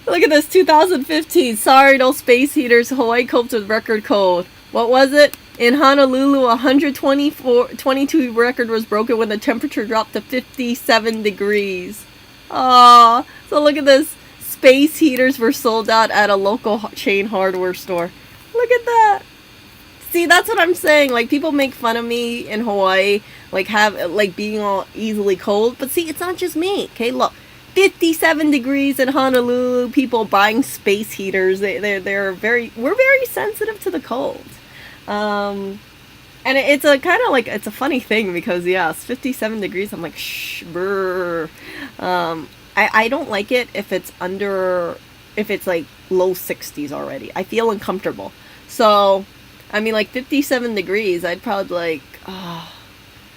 Look at this, 2015. Sorry, no space heaters. Hawaii coped with record cold. What was it? In Honolulu, 122 record was broken when the temperature dropped to 57 degrees. Aww. So look at this. Space heaters were sold out at a local chain hardware store. Look at that. See, that's what I'm saying. Like, people make fun of me in Hawaii, like being all easily cold. But see, it's not just me. Okay, look, 57 degrees in Honolulu. People buying space heaters. We're very sensitive to the cold. Um, and it's a kind of like, it's a funny thing because yeah, it's 57 degrees. I'm like, shh, brr. I don't like it if it's like low 60s already. I feel uncomfortable. So, I mean, like 57 degrees, I'd probably like,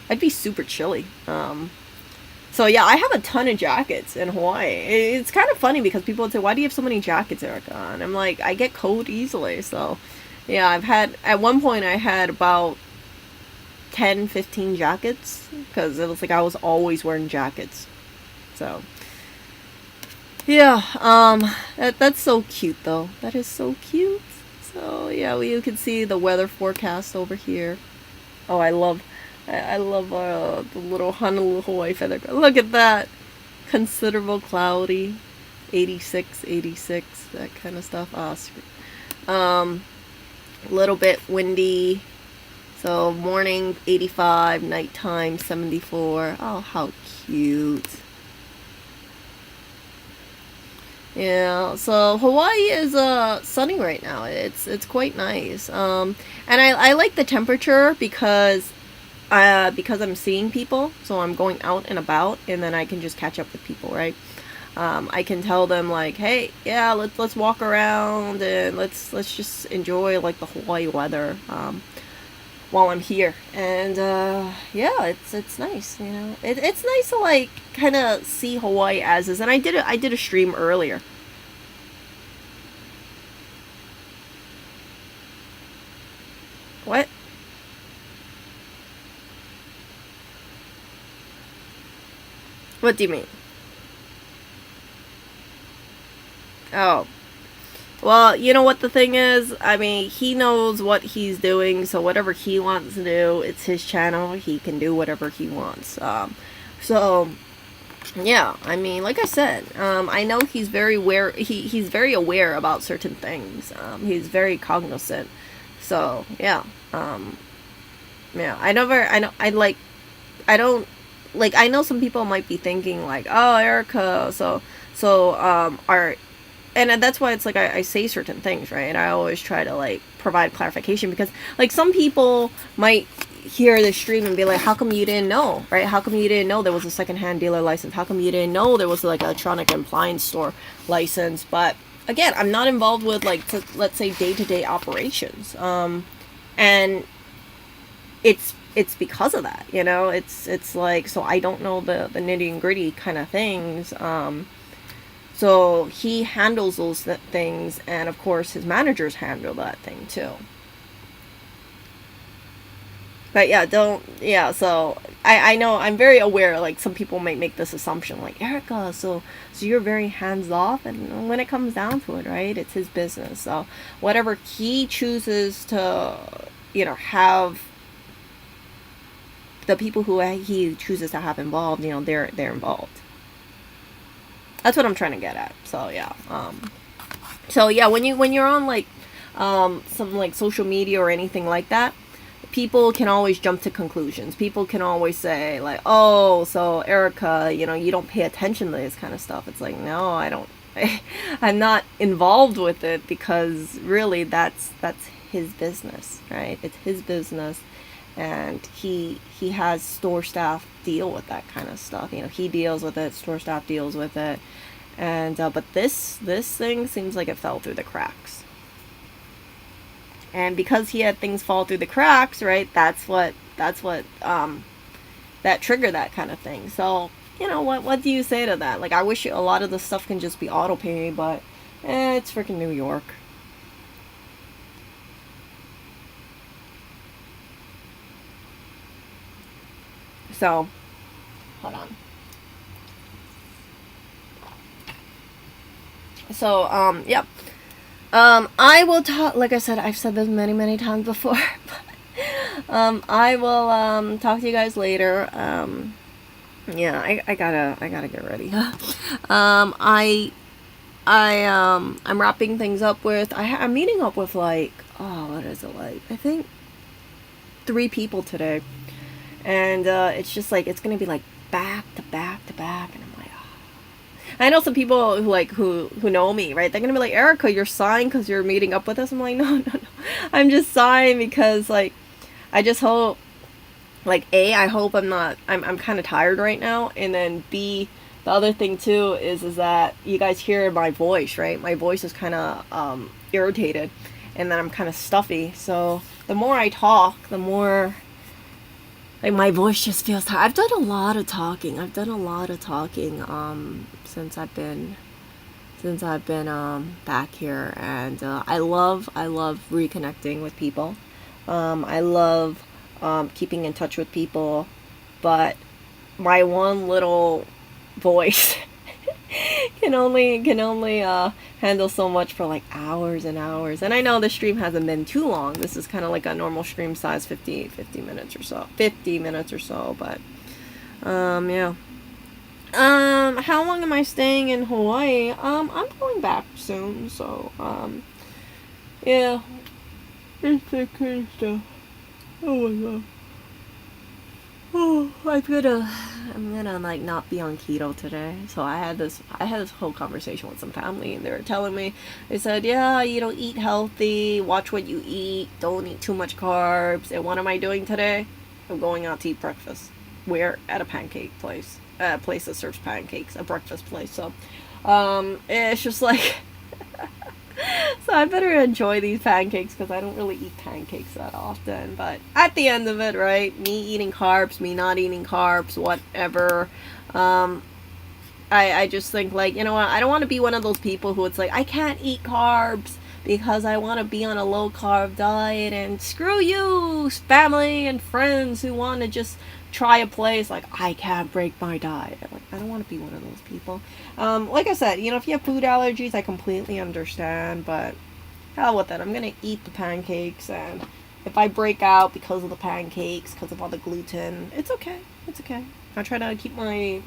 I'd be super chilly. So yeah, I have a ton of jackets in Hawaii. It's kind of funny because people would say, "Why do you have so many jackets, Erica?" And I'm like, I get cold easily. So, yeah, at one point I had about 10, 15 jackets because it was like I was always wearing jackets. So, yeah, that's so cute though. That is so cute. So yeah, you can see the weather forecast over here. Oh, I love the little Honolulu, Hawaii feather. Look at that, considerable cloudy, 86, 86, that kind of stuff. A little bit windy. So morning 85, nighttime 74. Oh, how cute. Yeah, so Hawaii is sunny right now. It's quite nice. And I like the temperature because I'm seeing people, so I'm going out and about, and then I can just catch up with people, right? I can tell them like, hey, yeah, let's walk around and let's just enjoy like the Hawaii weather while I'm here. And yeah, it's nice, you know. It's nice to like kind of see Hawaii as is. And I did a stream earlier. What? What do you mean? Oh. Well, you know what the thing is? I mean, he knows what he's doing, so whatever he wants to do, it's his channel. He can do whatever he wants. So yeah, I mean, like I said, I know he's very aware. He's very aware about certain things. He's very cognizant. So yeah, yeah. I don't like. I know some people might be thinking like, oh, Erica, are, and that's why it's like I say certain things, right? I always try to like provide clarification because like some people might hear the stream and be like, how come you didn't know, right? How come you didn't know there was a secondhand dealer license? How come you didn't know there was like electronic appliance store license? But again, I'm not involved with like let's say day-to-day operations, and it's because of that, you know. It's like, so I don't know the nitty and gritty kind of things. So he handles those things, and of course his managers handle that thing too. But yeah, so I know, I'm very aware, like some people might make this assumption, like, Erica, so you're very hands off, and when it comes down to it, right, it's his business. So whatever he chooses to, you know, have the people who he chooses to have involved, you know, they're involved. That's what I'm trying to get at. So yeah. So yeah, when you're on like some like social media or anything like that, people can always jump to conclusions. People can always say like, oh, so Erica, you know, you don't pay attention to this kind of stuff. It's like, no, I don't. I'm not involved with it because really that's his business, right? It's his business, and he has store staff deal with that kind of stuff. You know, he deals with it, store staff deals with it, and but this thing seems like it fell through the cracks. And because he had things fall through the cracks, right? That's what that triggered that kind of thing. So, you know, what do you say to that? Like, I wish a lot of the stuff can just be auto pay, but it's freaking New York. So, hold on. So, yep. I will talk, like I said, I've said this many, many times before, but, I will, talk to you guys later. Yeah, I gotta get ready. I'm wrapping things up with, I'm meeting up with like, oh, what is it like? I think 3 people today, and it's just like it's gonna be like back to back to back, and I'm like, oh. I know some people who know me, right? They're gonna be like, Erica, you're sighing because you're meeting up with us. I'm like, no, no, no. I'm just sighing because like I just hope, like, A, I hope I'm kind of tired right now, and then B, the other thing too is that you guys hear my voice, right? My voice is kind of irritated, and then I'm kind of stuffy. So the more I talk, the more like my voice just feels tired. I've done a lot of talking. Since I've been back here, and I love reconnecting with people. I love keeping in touch with people, but my one little voice can only handle so much for like hours and hours. And I know the stream hasn't been too long. This is kind of like a normal stream size, 50 minutes or so. 50 minutes or so, but yeah. How long am I staying in Hawaii? I'm going back soon, so yeah. It's that kind of stuff. Oh my god. Oh, I'm gonna like not be on keto today. So I had this whole conversation with some family, and they were telling me, they said, yeah, you know, eat healthy, watch what you eat, don't eat too much carbs. And what am I doing today? I'm going out to eat breakfast. We're at a pancake place, a place that serves pancakes, a breakfast place. So, it's just like. So I better enjoy these pancakes because I don't really eat pancakes that often. But at the end of it, right, me eating carbs, me not eating carbs, whatever. I just think like, you know what, I don't want to be one of those people who it's like, I can't eat carbs because I want to be on a low carb diet, and screw you, family and friends who want to just try a place like I can't break my diet. Like, I don't want to be one of those people. Like I said, you know, if you have food allergies, I completely understand, but hell with it. I'm gonna eat the pancakes, and if I break out because of the pancakes, because of all the gluten, it's okay. It's okay. I try to keep my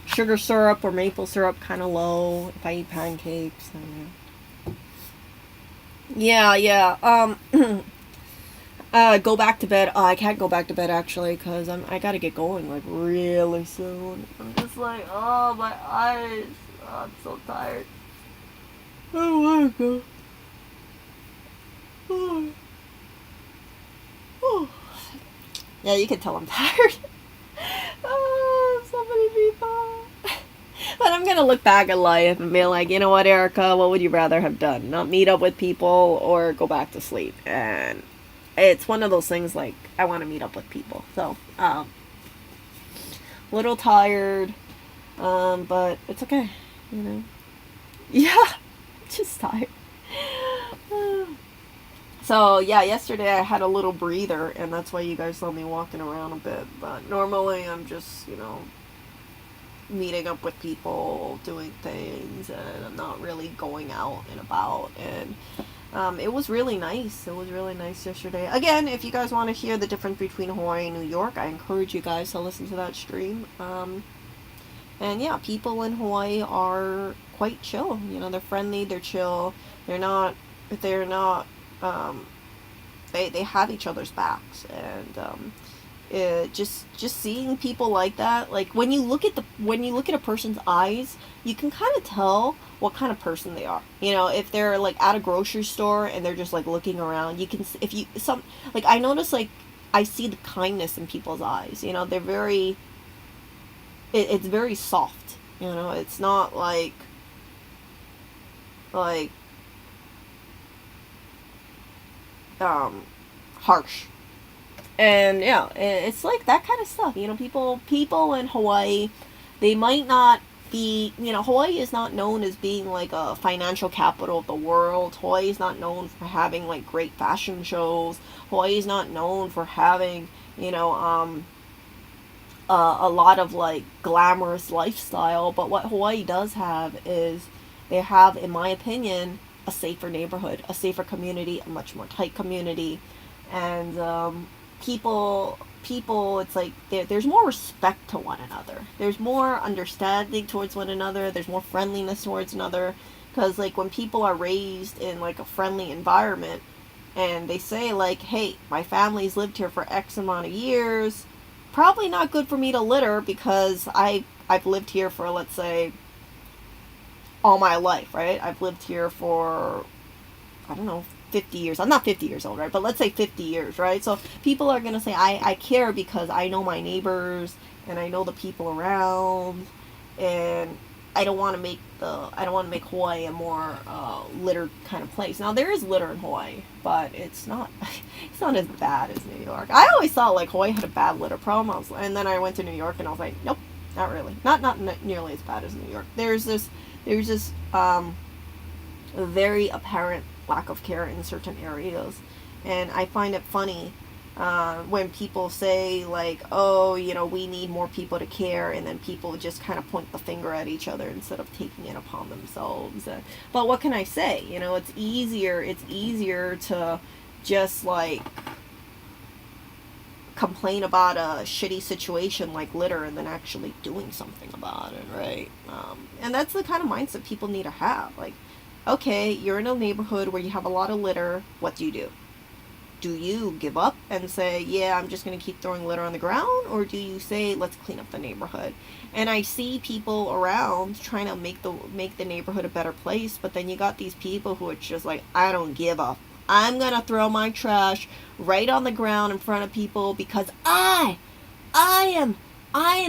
sugar syrup or maple syrup kind of low if I eat pancakes. Yeah. Go back to bed. I can't go back to bed actually because I gotta get going like really soon. I'm just like, oh, my eyes. Oh, I'm so tired. I don't wanna go. Oh. Oh. Yeah, you can tell I'm tired. Oh, so many people. But I'm gonna look back at life and be like, you know what, Erica, what would you rather have done? Not meet up with people or go back to sleep? And it's one of those things like, I want to meet up with people. So, a little tired, but it's okay, you know. Yeah, just tired. So, yeah, yesterday I had a little breather, and that's why you guys saw me walking around a bit. But normally I'm just, you know, meeting up with people, doing things, and I'm not really going out and about. And it was really nice. It was really nice yesterday. Again, if you guys want to hear the difference between Hawaii and New York, I encourage you guys to listen to that stream. And yeah, people in Hawaii are quite chill. You know, they're friendly, they're chill. They have each other's backs, and just seeing people like that, like when you look at a person's eyes, you can kind of tell what kind of person they are. You know, if they're like at a grocery store and they're just like looking around, you can, if you some like, I notice, like, I see the kindness in people's eyes. You know, they're very, it's very soft. You know, it's not like harsh. And yeah, it's like that kind of stuff. You know, people in Hawaii, they might not be, you know, Hawaii is not known as being like a financial capital of the world. Hawaii is not known for having like great fashion shows. Hawaii is not known for having, you know, a lot of like glamorous lifestyle. But what Hawaii does have is, they have, in my opinion, a safer neighborhood, a safer community, a much more tight community. And people, it's like there's more respect to one another. There's more understanding towards one another. There's more friendliness towards another. Because like when people are raised in like a friendly environment, and they say like, hey, my family's lived here for X amount of years, probably not good for me to litter because I've lived here for, let's say, all my life, right? I've lived here for, I don't know, 50 years. I'm not 50 years old, right? But let's say 50 years, right? So people are going to say, I care because I know my neighbors and I know the people around, and I don't want to make Hawaii a more littered kind of place. Now there is litter in Hawaii, but it's not it's not as bad as New York. I always thought like Hawaii had a bad litter problem. And then I went to New York and I was like, nope, not really. Not nearly as bad as New York. There's this very apparent lack of care in certain areas, and I find it funny when people say like, oh, we need more people to care, and then people just kind of point the finger at each other instead of taking it upon themselves. But what can I say? It's easier to just like complain about a shitty situation like litter and then actually doing something about it, right? And that's the kind of mindset people need to have. Like, okay, you're in a neighborhood where you have a lot of litter. What do you do? Do you give up and say, yeah, I'm just going to keep throwing litter on the ground? Or do you say, let's clean up the neighborhood? And I see people around trying to make the neighborhood a better place, but then you got these people who are just like, I don't give up. I'm going to throw my trash right on the ground in front of people because I am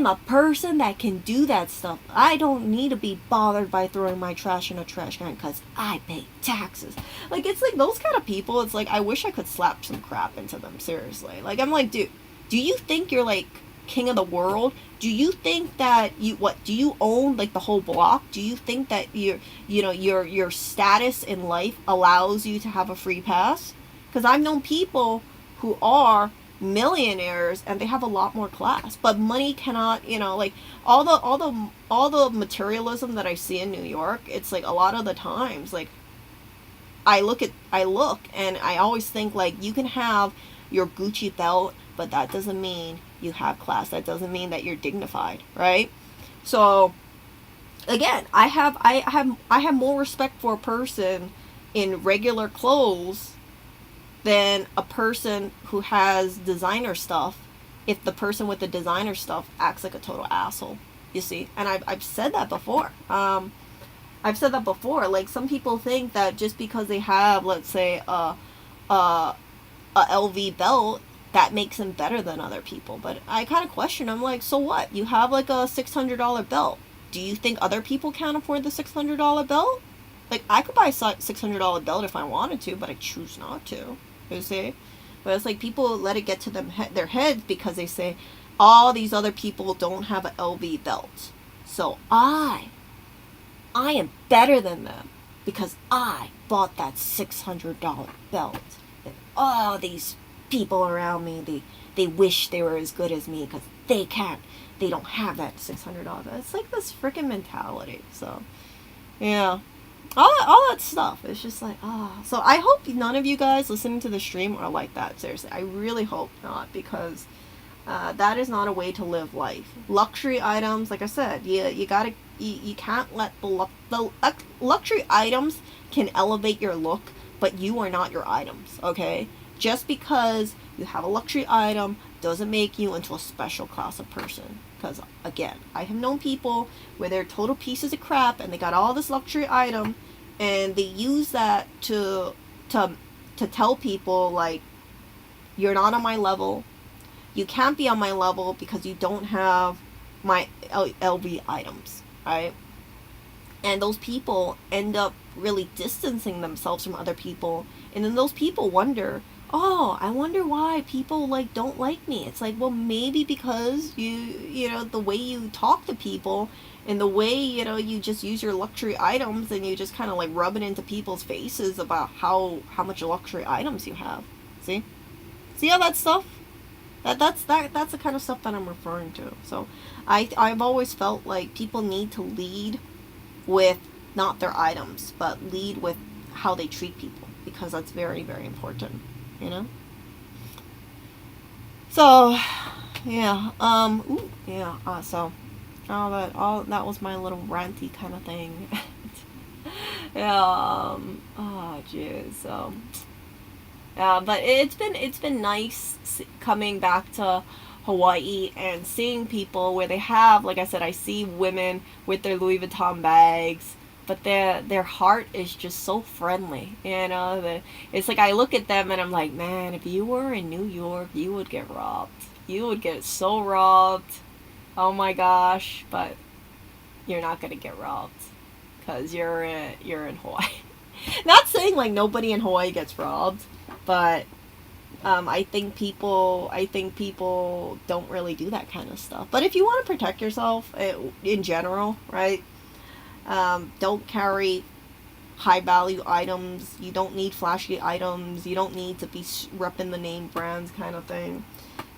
a person that can do that stuff. I don't need to be bothered by throwing my trash in a trash can because I pay taxes. Like, it's like those kind of people, it's like, I wish I could slap some crap into them, seriously. Like, I'm like, dude, do you think you're like king of the world? Do you think that do you own like the whole block? Do you think that your status in life allows you to have a free pass? Because I've known people who are millionaires and they have a lot more class, but money cannot, like all the materialism that I see in New York, it's like a lot of the times like I look and I always think like, you can have your Gucci belt, but that doesn't mean you have class. That doesn't mean that you're dignified, right? So again, I have more respect for a person in regular clothes than a person who has designer stuff, if the person with the designer stuff acts like a total asshole, you see. And I've said that before. Like, some people think that just because they have, let's say, a LV belt, that makes them better than other people. But I kind of question, I'm like, so what? You have like a $600 belt. Do you think other people can't afford the $600 belt? Like, I could buy a $600 belt if I wanted to, but I choose not to. You see? But it's like people let it get to their heads because they say, all these other people don't have an LV belt. So I am better than them because I bought that $600 belt. And all these people around me, they wish they were as good as me because they don't have that $600 belt. It's like this freaking mentality. So, yeah. All that stuff. It's just like, So I hope none of you guys listening to the stream are like that. Seriously, I really hope not, because that is not a way to live life. Luxury items, like I said, you can't let the luxury items can elevate your look, but you are not your items. Okay, just because you have a luxury item doesn't make you into a special class of person. Because, again, I have known people where they're total pieces of crap and they got all this luxury item and they use that to tell people, like, you're not on my level. You can't be on my level because you don't have my LV items, right? And those people end up really distancing themselves from other people. And then those people wonder, I wonder why people like don't like me. It's like, well, maybe because the way you talk to people and the way, you just use your luxury items and you just kind of like rub it into people's faces about how much luxury items you have. See all that stuff? That's the kind of stuff that I'm referring to. So I've always felt like people need to lead with not their items, but lead with how they treat people, because that's very, very important. So yeah, so all that was my little ranty kind of thing. Yeah, jeez. But it's been nice coming back to Hawaii and seeing people where they have, like I said, I see women with their Louis Vuitton bags, but their heart is just so friendly. It's like I look at them and I'm like, man, if you were in New York, you would get robbed. You would get so robbed. Oh my gosh! But you're not gonna get robbed because you're in Hawaii. Not saying like nobody in Hawaii gets robbed, but I think people don't really do that kind of stuff. But if you want to protect yourself, in general, right? Don't carry high value items. You don't need flashy items. You don't need to be repping the name brands, kind of thing.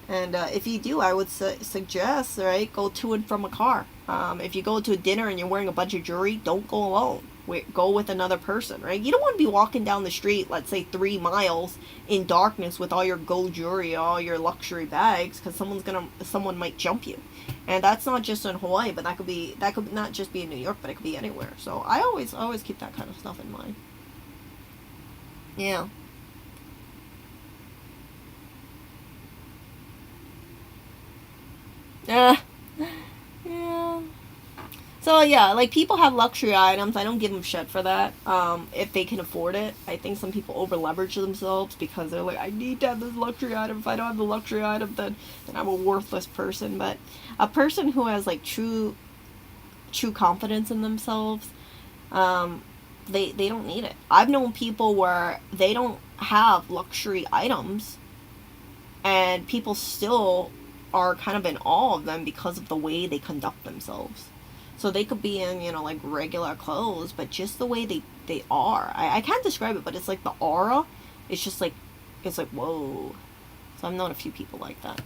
And if you do, I would suggest, right, go to and from a car. If you go to a dinner and you're wearing a bunch of jewelry, don't go alone. Go with another person, right? You don't want to be walking down the street, let's say 3 miles in darkness with all your gold jewelry, all your luxury bags, because someone might jump you. And that's not just in Hawaii, but that could not just be in New York, but it could be anywhere. So I always keep that kind of stuff in mind. Yeah. Uh, yeah. So yeah, like people have luxury items. I don't give them shit for that. If they can afford it, I think some people over leverage themselves because they're like, I need to have this luxury item. If I don't have the luxury item, then I'm a worthless person. But a person who has like true confidence in themselves, they don't need it. I've known people where they don't have luxury items, and people still are kind of in awe of them because of the way they conduct themselves. So they could be in, like regular clothes, but just the way they are. I can't describe it, but it's like the aura. It's just like, it's like, whoa. So I've known a few people like that.